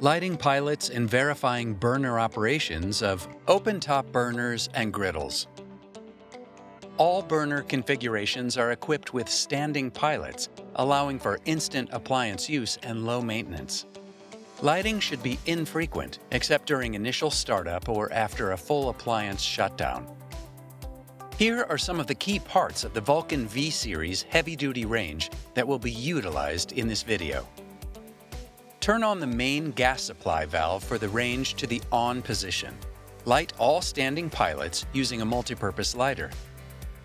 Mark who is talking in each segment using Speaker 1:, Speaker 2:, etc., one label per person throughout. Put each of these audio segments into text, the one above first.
Speaker 1: Lighting pilots and verifying burner operations of open-top burners and griddles. All burner configurations are equipped with standing pilots, allowing for instant appliance use and low maintenance. Lighting should be infrequent, except during initial startup or after a full appliance shutdown. Here are some of the key parts of the Vulcan V-Series heavy-duty range that will be utilized in this video. Turn on the main gas supply valve for the range to the on position. Light all standing pilots using a multipurpose lighter.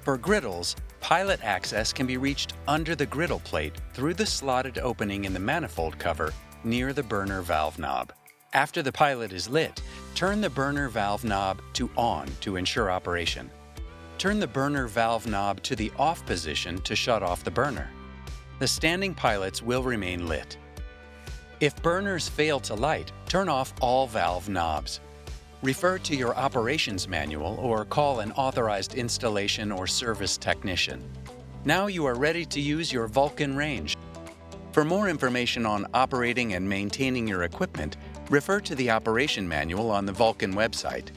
Speaker 1: For griddles, pilot access can be reached under the griddle plate through the slotted opening in the manifold cover near the burner valve knob. After the pilot is lit, turn the burner valve knob to on to ensure operation. Turn the burner valve knob to the off position to shut off the burner. The standing pilots will remain lit. If burners fail to light, turn off all valve knobs. Refer to your operations manual or call an authorized installation or service technician. Now you are ready to use your Vulcan range. For more information on operating and maintaining your equipment, refer to the operation manual on the Vulcan website.